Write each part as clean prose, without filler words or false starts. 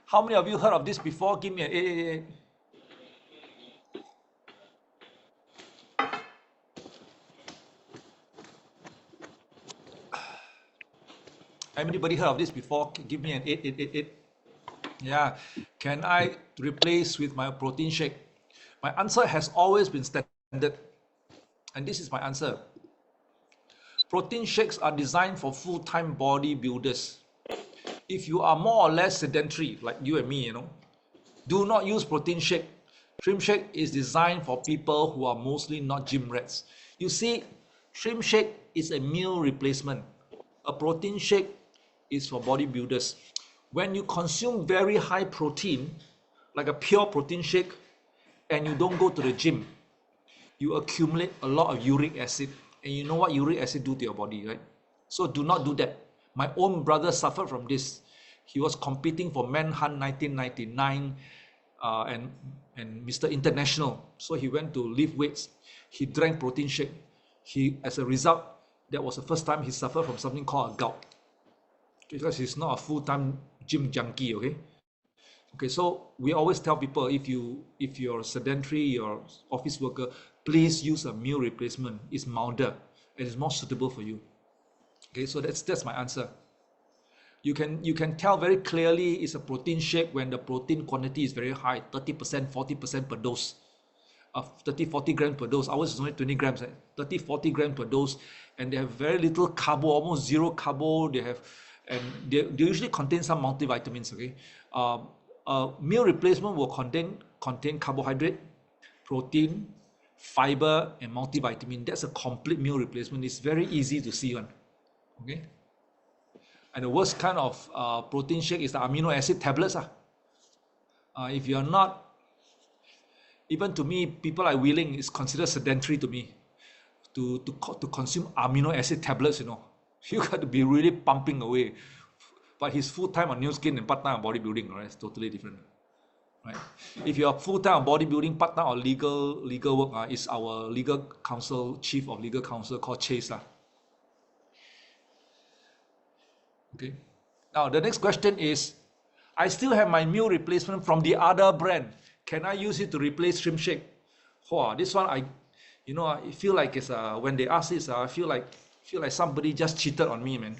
How many of you heard of this before? Give me an 888. Anybody heard of this before? Give me an 8888. Yeah. Can I replace with my protein shake? My answer has always been standard. And this is my answer. Protein shakes are designed for full-time bodybuilders. If you are more or less sedentary, like you and me, do not use protein shake. Shrimp shake is designed for people who are mostly not gym rats. You see, shrimp shake is a meal replacement. A protein shake is for bodybuilders. When you consume very high protein, like a pure protein shake, and you don't go to the gym, you accumulate a lot of uric acid. And you know what uric acid do to your body, right? So do not do that. My own brother suffered from this. He was competing for Manhunt 1999 and Mr. International. So he went to lift weights. He drank protein shake. As a result, that was the first time he suffered from something called a gout. Because he's not a full-time gym junkie, okay? Okay, so we always tell people if you're sedentary, you're office worker, please use a meal replacement. It's milder and it's more suitable for you. Okay, so that's my answer. You can tell very clearly it's a protein shake when the protein quantity is very high, 30%, 40% per dose. 30, 40 grams per dose. Ours is only 20 grams, 30, 40 grams per dose, and they have very little carbo, almost zero carbo. They usually contain some multivitamins. Okay, meal replacement will contain carbohydrate, protein, fiber, and multivitamin. That's a complete meal replacement. It's very easy to see one. Okay, and the worst kind of protein shake is the amino acid tablets. If you're not, even to me, people like Wheeling is considered sedentary to me. To consume amino acid tablets, you got to be really pumping away. But he's full-time on New Skin and part-time on bodybuilding, right? It's totally different, right? If you're full-time on bodybuilding, part-time on legal work, is our legal counsel, chief of legal counsel called Chase. Okay. Now, the next question is, I still have my meal replacement from the other brand. Can I use it to replace shrimp shake? This one, I feel like it's when they ask this, I feel like somebody just cheated on me, man.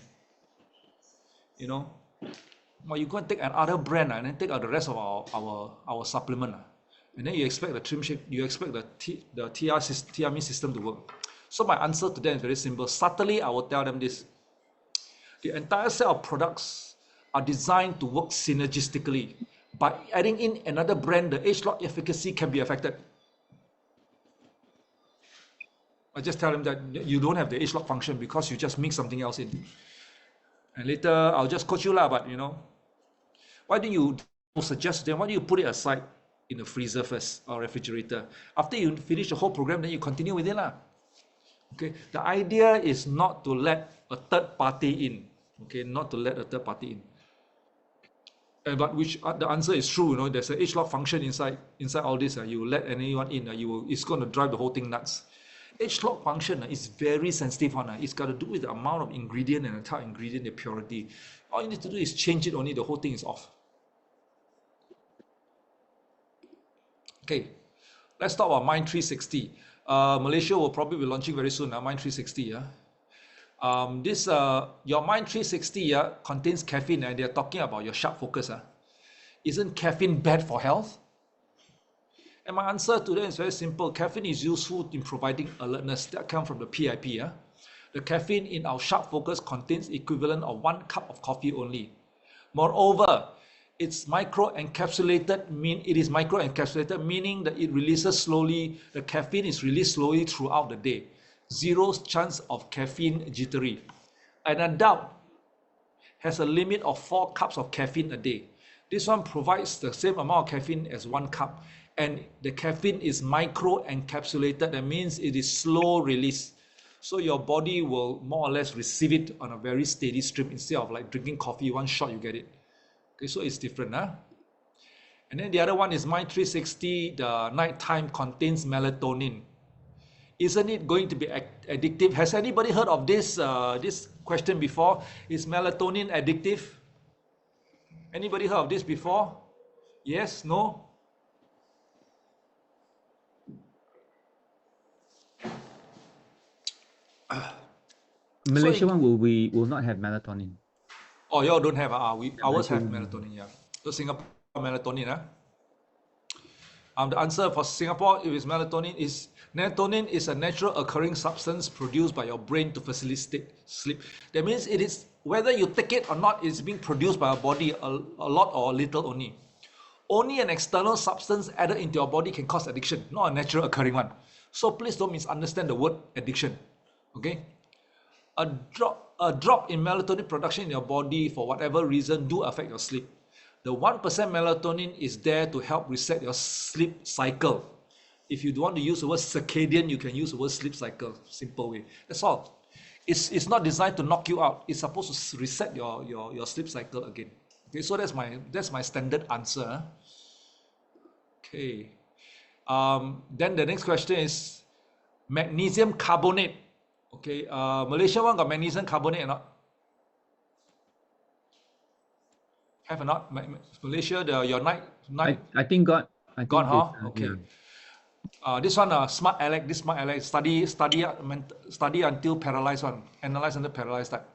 Well, you go and take another brand and then take out the rest of our supplement, and then you expect the shrimp shake, you expect the TRME system to work. So my answer to them is very simple. Subtly, I will tell them this: the entire set of products are designed to work synergistically. By adding in another brand, the age-lock efficacy can be affected. I just tell them that you don't have the age-lock function because you just mix something else in. And later, I'll just coach you lah, but why don't you suggest them, why don't you put it aside in the freezer first or refrigerator? After you finish the whole program, then you continue with it lah. Okay, the idea is not to let a third party in. Okay, not to let a third party in. But which the answer is true, there's an age-lock function inside all this. You let anyone in, it's going to drive the whole thing nuts. Age-lock function is very sensitive one. It's got to do with the amount of ingredient and the type of ingredient, the purity. All you need to do is change it only, the whole thing is off. Okay, let's talk about Mind 360. Malaysia will probably be launching very soon, Mind 360. Your Mind 360 contains caffeine, and they're talking about your sharp focus. Isn't caffeine bad for health? And my answer to them is very simple. Caffeine is useful in providing alertness. That comes from the PIP. The caffeine in our sharp focus contains equivalent of 1 cup of coffee only. Moreover, it's micro-encapsulated, meaning that it releases slowly. The caffeine is released slowly throughout the day. 0 chance of caffeine jittery. An adult has a limit of 4 cups of caffeine a day. This one provides the same amount of caffeine as 1 cup. And the caffeine is micro-encapsulated. That means it is slow release. So your body will more or less receive it on a very steady stream instead of like drinking coffee, 1 shot you get it. Okay, so it's different. And then the other one is Mind 360. The nighttime contains melatonin. Isn't it going to be addictive? Has anybody heard of this question before? Is melatonin addictive? Anybody heard of this before? Yes? No? Malaysia one will not have melatonin. Oh, y'all don't have ours have Malaysia melatonin, yeah. So Singapore melatonin, the answer for Singapore is melatonin is a natural occurring substance produced by your brain to facilitate sleep. That means it is whether you take it or not, it's being produced by your body a lot or a little only. Only an external substance added into your body can cause addiction, not a natural occurring one. So please don't misunderstand the word addiction. Okay? A drop in melatonin production in your body for whatever reason do affect your sleep. The 1% melatonin is there to help reset your sleep cycle. If you don't want to use the word circadian, you can use the word sleep cycle. Simple way. That's all. It's not designed to knock you out. It's supposed to reset your sleep cycle again. Okay, so that's my standard answer. Okay. Then the next question is magnesium carbonate. Okay, Malaysia one got magnesium carbonate or not? Have or not? Malaysia, your night. I think got. Gone, huh? Okay. Yeah. This one, Smart Alex. This Smart Alex study until paralyzed one. Analyze until paralyzed type.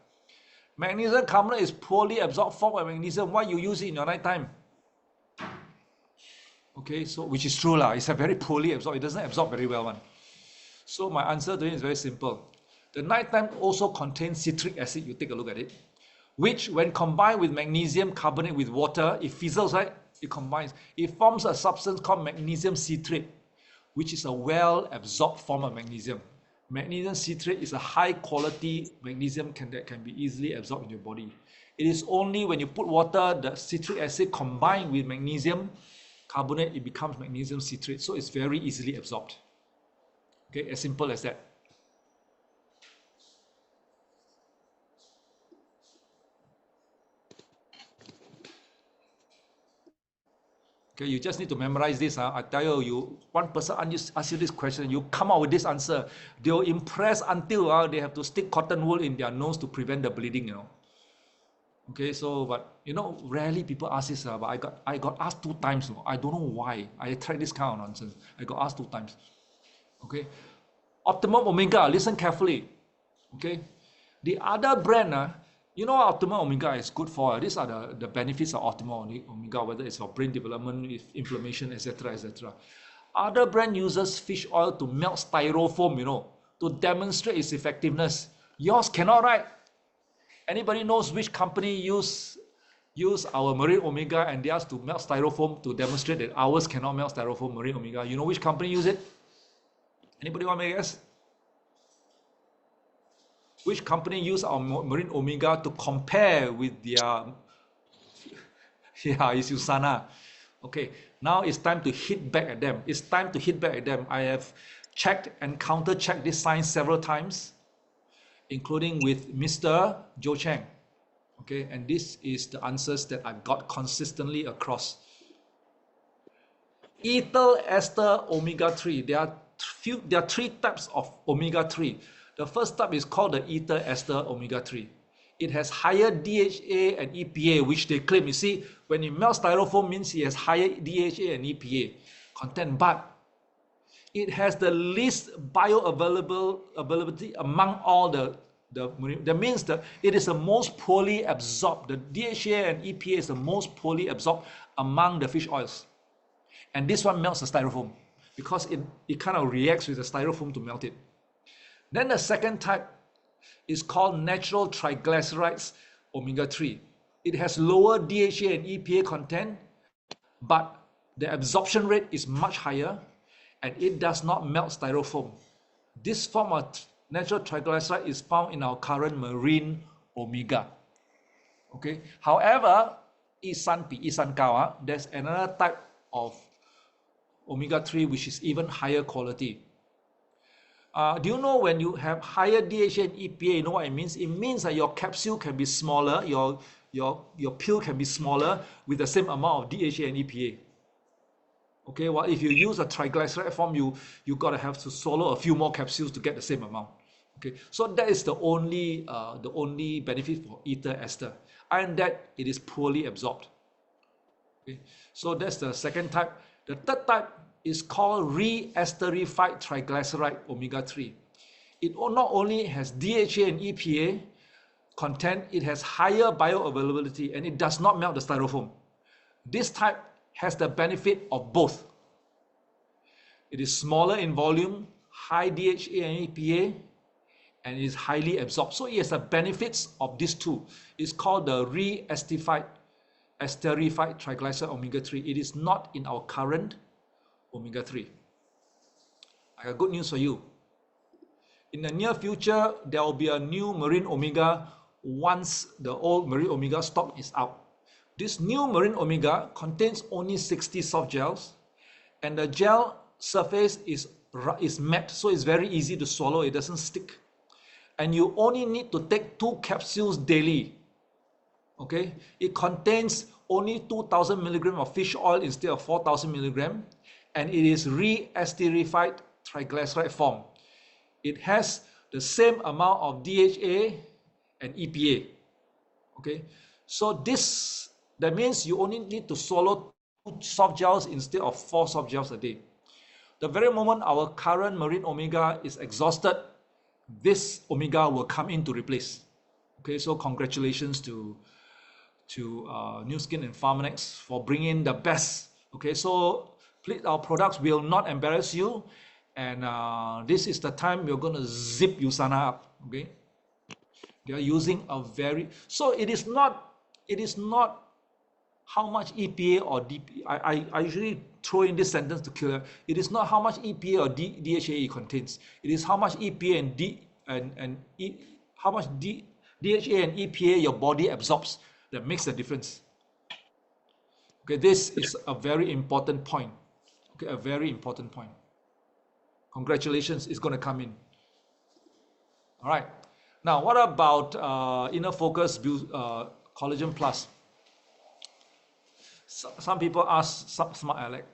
Magnesium carbonate is poorly absorbed form of magnesium. Why you use it in your night time? Okay, so which is true lah. It's a very poorly absorbed. It doesn't absorb very well one. So my answer to it is very simple. The nighttime also contains citric acid. You take a look at it, which when combined with magnesium carbonate with water, it fizzles, right? It combines. It forms a substance called magnesium citrate, which is a well-absorbed form of magnesium. Magnesium citrate is a high-quality magnesium that can be easily absorbed in your body. It is only when you put water, the citric acid combined with magnesium carbonate, it becomes magnesium citrate. So it's very easily absorbed. Okay, as simple as that. Okay, you just need to memorize this. I tell you, one person asks you this question, you come out with this answer. They'll impress until they have to stick cotton wool in their nose to prevent the bleeding, Okay, so, but, rarely people ask this, but I got asked 2 times. I don't know why. I tried this kind of nonsense. I got asked 2 times. Okay, Optimum Omega, listen carefully. Okay, the other brand, you know what Optimum Omega is good for? These are the benefits of Optimum Omega, whether it's for brain development, inflammation, etc., etc. Other brand uses fish oil to melt styrofoam, to demonstrate its effectiveness. Yours cannot, right? Anybody knows which company use our Marine Omega and theirs to melt styrofoam to demonstrate that ours cannot melt styrofoam, Marine Omega? You know which company use it? Anybody want to make a guess? Which company use our Marine Omega to compare with their... Yeah, it's Usana. Okay, now it's time to hit back at them. It's time to hit back at them. I have checked and counter-checked this science several times, including with Mr. Joe Chang. Okay, and this is the answers that I've got consistently across. Ethyl ester omega-3. There are 3 types of omega-3. The first type is called the ethyl ester omega-3. It has higher DHA and EPA, which they claim. You see, when you melt styrofoam, means it has higher DHA and EPA content, but it has the least bioavailability among all that means that it is the most poorly absorbed. The DHA and EPA is the most poorly absorbed among the fish oils. And this one melts the styrofoam because it kind of reacts with the styrofoam to melt it. Then the second type is called natural triglycerides omega-3. It has lower DHA and EPA content, but the absorption rate is much higher and it does not melt styrofoam. This form of natural triglyceride is found in our current Marine Omega. Okay. However, Isan there's another type of omega-3 which is even higher quality. Do you know when you have higher DHA and EPA, you know what it means? It means that your capsule can be smaller, your pill can be smaller with the same amount of DHA and EPA. Okay, well, if you use a triglyceride form, you gotta have to swallow a few more capsules to get the same amount. Okay, so that is the only benefit for ethyl ester, and that it is poorly absorbed. Okay, so that's the second type. The third type is called re-esterified triglyceride omega-3. It not only has DHA and EPA content, it has higher bioavailability and it does not melt the styrofoam. This type has the benefit of both. It is smaller in volume, high DHA and EPA, and is highly absorbed. So it has the benefits of these two. It's called the re-esterified triglyceride omega-3. It is not in our current omega-3. I got good news for you. In the near future, there will be a new marine omega once the old marine omega stock is out. This new marine omega contains only 60 soft gels, and the gel surface is matte, so it's very easy to swallow, it doesn't stick. And you only need to take 2 capsules daily. Okay, it contains only 2,000 milligrams of fish oil instead of 4,000 milligrams, and it is re-esterified triglyceride form. It has the same amount of DHA and EPA. Okay, so that means you only need to swallow 2 soft gels instead of 4 soft gels a day. The very moment our current marine omega is exhausted, this omega will come in to replace. Okay, so congratulations to Nu Skin and Pharmanex for bringing the best. Okay, so please, our products will not embarrass you, and this is the time we're going to zip USANA up. Okay, they are using a very, so it is not how much EPA or DP. I usually throw in this sentence to kill it. It is not how much EPA or DHA it contains. It is how much EPA how much DHA and EPA your body absorbs that makes the difference. Okay, this is a very important point. Okay, a very important point. Congratulations, it's going to come in. All right. Now, what about Inner Focus Collagen Plus? Some people ask Smart Alex,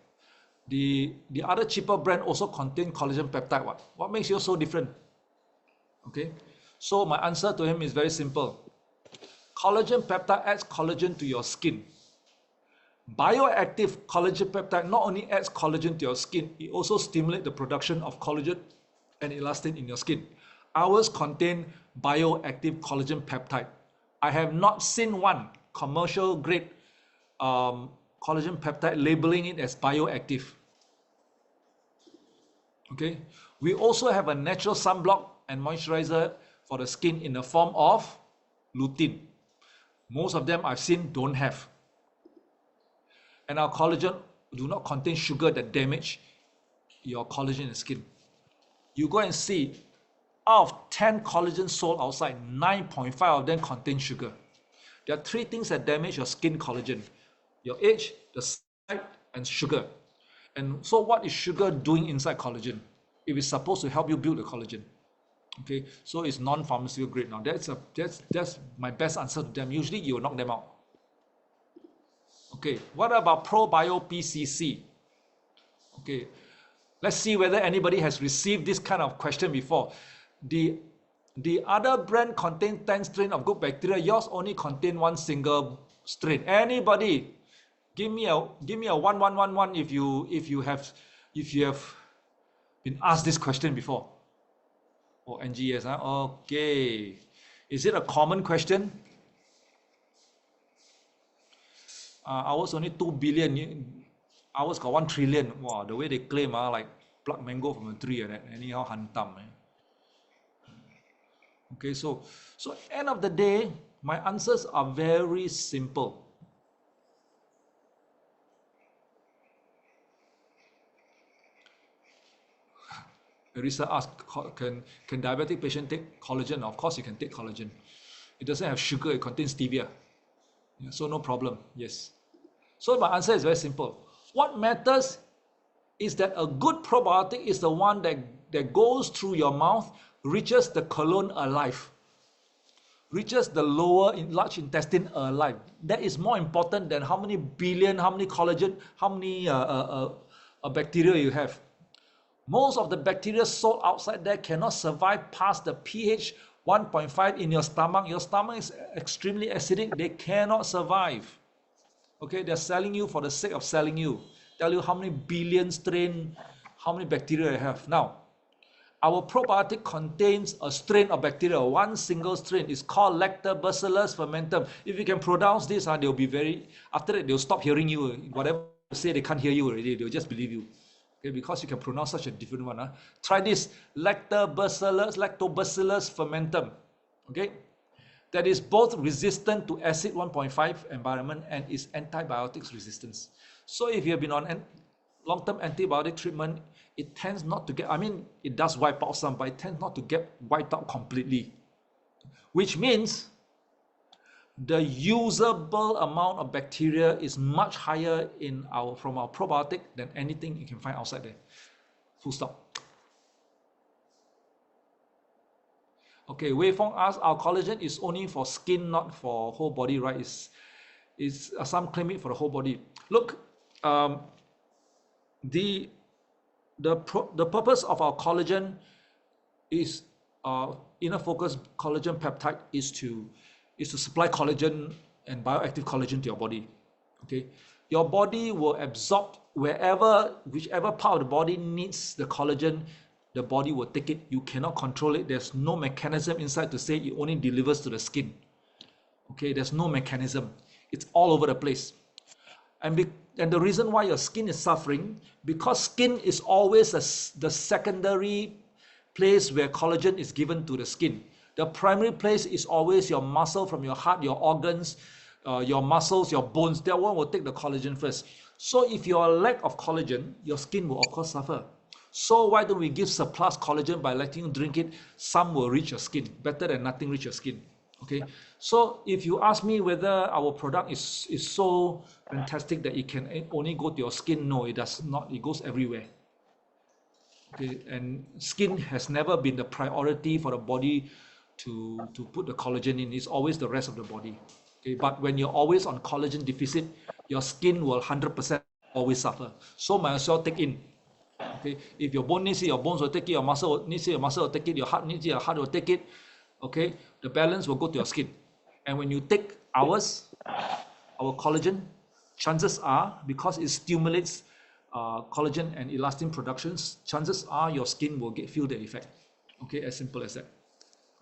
the other cheaper brand also contain collagen peptide. What makes you so different? Okay, so my answer to him is very simple. Collagen peptide adds collagen to your skin. Bioactive collagen peptide not only adds collagen to your skin, it also stimulates the production of collagen and elastin in your skin. Ours contain bioactive collagen peptide. I have not seen one commercial grade collagen peptide labeling it as bioactive. Okay, we also have a natural sunblock and moisturizer for the skin in the form of lutein. Most of them I've seen don't have. And our collagen do not contain sugar that damage your collagen in the skin. You go and see, out of 10 collagen sold outside, 9.5 of them contain sugar. There are 3 things that damage your skin collagen: your age, the site, and sugar. And so what is sugar doing inside collagen? It is supposed to help you build the collagen. Okay, so it's non-pharmaceutical grade. Now that's my best answer to them. Usually you will knock them out. Okay, what about ProBio PCC? Okay, let's see whether anybody has received this kind of question before. The other brand contains 10 strains of good bacteria. Yours only contain 1 single strain. Anybody, give me a 1111 if you have been asked this question before. Oh, NGS, huh? Okay. Is it a common question? Ours only 2 billion. Ours got 1 trillion. Wow, the way they claim, like pluck mango from a tree and anyhow hantam. Okay, so end of the day, my answers are very simple. Marisa asked, can diabetic patient take collagen? Of course you can take collagen. It doesn't have sugar, it contains stevia. Yeah, so no problem, yes. So my answer is very simple. What matters is that a good probiotic is the one that goes through your mouth, reaches the colon alive, reaches the large intestine alive. That is more important than how many billion, how many collagen, how many bacteria you have. Most of the bacteria sold outside there cannot survive past the pH 1.5 in your stomach. Your stomach is extremely acidic. They cannot survive. Okay, they're selling you for the sake of selling you. Tell you how many billion strain, how many bacteria they have. Now, our probiotic contains a strain of bacteria, one single strain. It's called Lactobacillus fermentum. If you can pronounce this, they'll be very, after that, they'll stop hearing you. Whatever you say, they can't hear you already. They'll just believe you. Okay, because you can pronounce such a different one. Try this, Lactobacillus fermentum. Okay, that is both resistant to acid 1.5 environment and is antibiotics resistance. So if you have been on long-term antibiotic treatment, it tends not to get, I mean, it does wipe out some, but it tends not to get wiped out completely, which means the usable amount of bacteria is much higher from our probiotic than anything you can find outside there. Full stop. Okay, Wei Fong asks, our collagen is only for skin, not for whole body, right? Some claim it for the whole body. Look, the purpose of our collagen is inner focus collagen peptide is to supply collagen and bioactive collagen to your body. Okay, your body will absorb whichever part of the body needs the collagen, the body will take it. You cannot control it. There's no mechanism inside to say it only delivers to the skin. Okay, there's no mechanism. It's all over the place. And the reason why your skin is suffering, because skin is always the secondary place where collagen is given to the skin. The primary place is always your muscle, from your heart, your organs, your muscles, your bones. That one will take the collagen first. So if you are lack of collagen, your skin will of course suffer. So why don't we give surplus collagen by letting you drink it? Some will reach your skin. Better than nothing reach your skin. Okay. So if you ask me whether our product is so fantastic that it can only go to your skin, no, it does not. It goes everywhere. Okay. And skin has never been the priority for the body to put the collagen in. It's always the rest of the body. Okay. But when you're always on collagen deficit, your skin will 100% always suffer. So might as well take in. Okay, if your bone needs it, your bones will take it. Your muscle needs it, your muscle will take it. Your heart needs it, your heart will take it. Okay, the balance will go to your skin. And when you take our collagen, chances are, because it stimulates collagen and elastin productions, chances are your skin will feel the effect. Okay, as simple as that.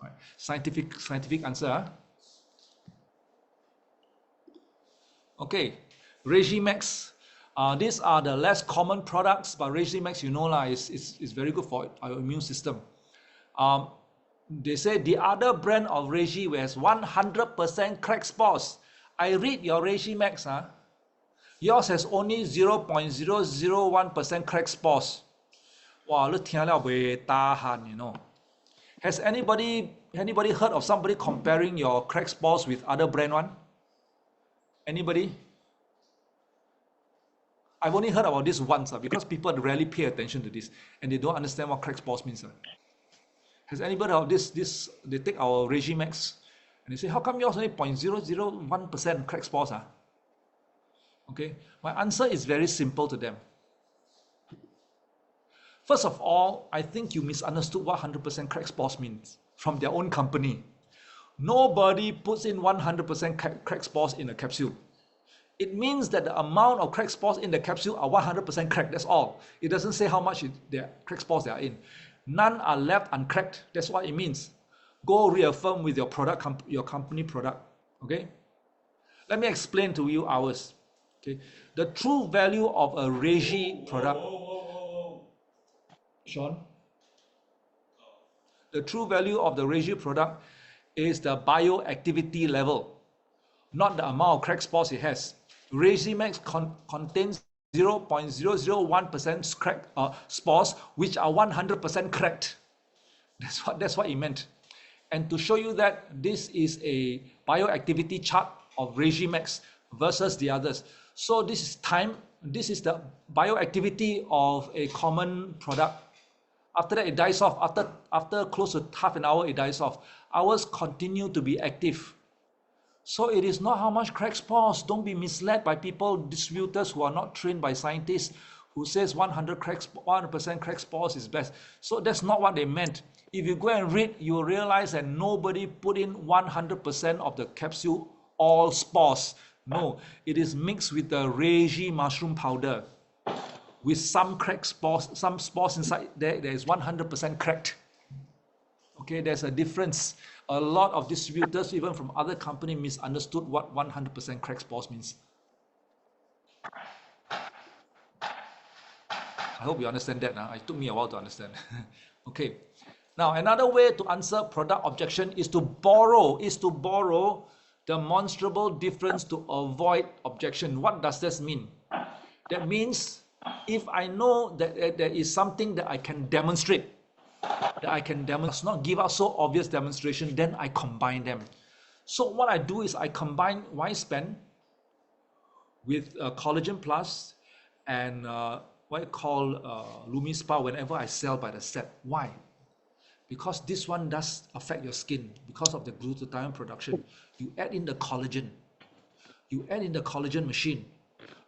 All right. Scientific answer. Okay, Regimax. These are the less common products, but Regimax, you know, is very good for our immune system. They say the other brand of Regi has 100% crack spores. I read your Regimax, yours has only 0.001% crack spores. Wow, you know. Has anybody heard of somebody comparing your crack spores with other brand one? Anybody? I've only heard about this once because people rarely pay attention to this and they don't understand what crack spores means. Has anybody heard of this? They take our Regimax and they say, how come yours only 0.001% crack spores? Okay, my answer is very simple to them. First of all, I think you misunderstood what 100% crack spores means from their own company. Nobody puts in 100% crack spores in a capsule. It means that the amount of crack spores in the capsule are 100% cracked. That's all. It doesn't say how much crack spores they are in. None are left uncracked. That's what it means. Go reaffirm with your product, your company product. Okay. Let me explain to you ours. Okay. The true value of a Regi product. Sean. The true value of the Regi product is the bioactivity level, not the amount of crack spores it has. Regimax contains 0.001% crack spores, which are 100% cracked. That's what it meant. And to show you that, this is a bioactivity chart of Regimax versus the others. So this is the bioactivity of a common product. After that, it dies off. After close to half an hour, it dies off. Ours continue to be active. So it is not how much crack spores. Don't be misled by people, distributors who are not trained by scientists, who says 100% crack spores is best. So that's not what they meant. If you go and read, you will realize that nobody put in 100% of the capsule all spores. No, it is mixed with the reishi mushroom powder with some cracked spores, some spores inside there. There is 100% cracked. Okay, there's a difference. A lot of distributors, even from other companies, misunderstood what 100% cracked spores means. I hope you understand that now. It took me a while to understand. Okay. Now, another way to answer product objection is to borrow demonstrable difference to avoid objection. What does this mean? That means if I know that there is something that I can demonstrate, not give out so obvious demonstration, then I combine them. So what I do is I combine Y-Span with Collagen Plus and what I call LumiSpa whenever I sell by the set. Why? Because this one does affect your skin because of the glutathione production. You add in the collagen. You add in the collagen machine.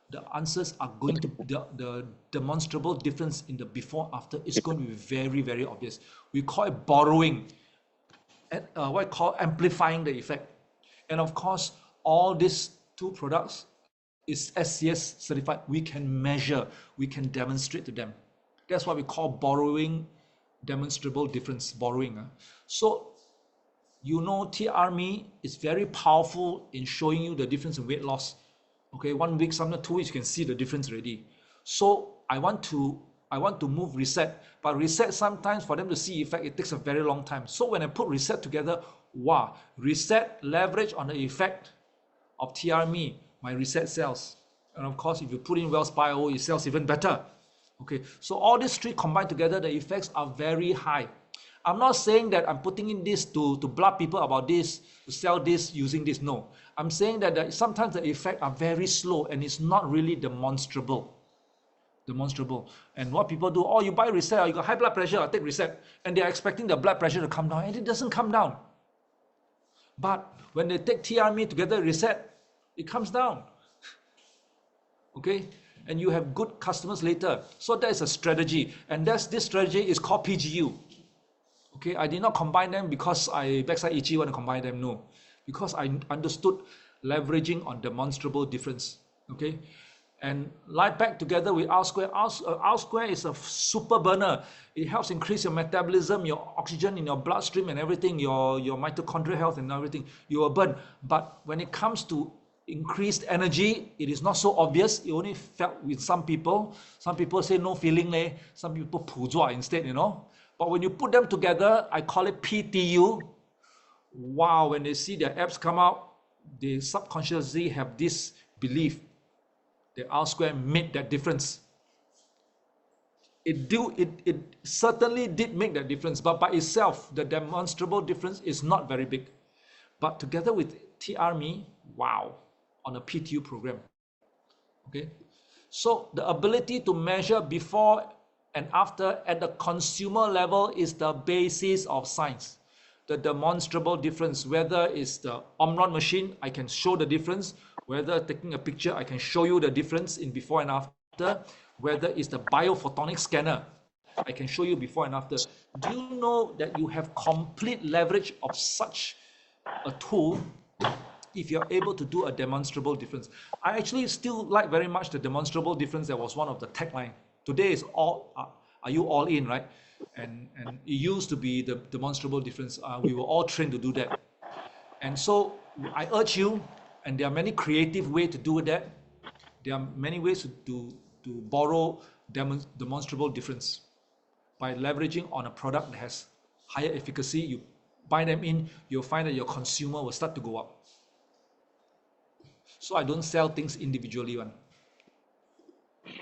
The answers are going to, the demonstrable difference in the before after is going to be very, very obvious. We call it borrowing, what I call amplifying the effect. And of course, all these two products is SCS certified. We can measure, we can demonstrate to them. That's what we call borrowing, demonstrable difference, borrowing. So, you know, TRMe is very powerful in showing you the difference in weight loss. Okay, 1 week, sometimes 2 weeks, you can see the difference already. So I want to move reset, but reset sometimes for them to see effect, it takes a very long time. So when I put reset together, wow, reset leverage on the effect of TRMe, my reset sells. And of course, if you put in Wells Bio, it sells even better. Okay, so all these three combined together, the effects are very high. I'm not saying that I'm putting in this to bluff people about this, to sell this using this. No, I'm saying that sometimes the effects are very slow and it's not really demonstrable. And what people do, oh, you buy reset, you got high blood pressure, I'll take reset. And they're expecting the blood pressure to come down, and it doesn't come down. But when they take TRMe together, reset, it comes down. Okay? And you have good customers later. So that is a strategy. And this strategy is called PGU. Okay, I did not combine them because I backside itchy want to combine them. No, because I understood leveraging on demonstrable difference. Okay, and light back together with R square. R square is a super burner. It helps increase your metabolism, your oxygen in your bloodstream and everything, your mitochondrial health and everything. You will burn. But when it comes to increased energy, it is not so obvious. It only felt with some people. Some people say no feeling leh. Some people pu zua instead, you know. But when you put them together, I call it PTU. Wow, when they see their abs come out, they subconsciously have this belief that R square made that difference. It certainly did make that difference, but by itself, the demonstrable difference is not very big. But together with TRMe, wow, on a PTU program. Okay, so the ability to measure before and after at the consumer level is the basis of science. The demonstrable difference, whether it's the Omron machine, I can show the difference. Whether taking a picture, I can show you the difference in before and after. Whether it's the biophotonic scanner, I can show you before and after. Do you know that you have complete leverage of such a tool if you're able to do a demonstrable difference? I actually still like very much the demonstrable difference. That was one of the tagline. Today is all, are you all in, right? And it used to be the demonstrable difference. We were all trained to do that. And so I urge you, and there are many creative ways to do that. There are many ways to borrow demonstrable difference by leveraging on a product that has higher efficacy. You buy them in, you'll find that your consumer will start to go up. So I don't sell things individually.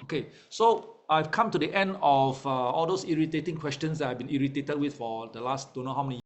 Okay, so I've come to the end of all those irritating questions that I've been irritated with for the last don't know how many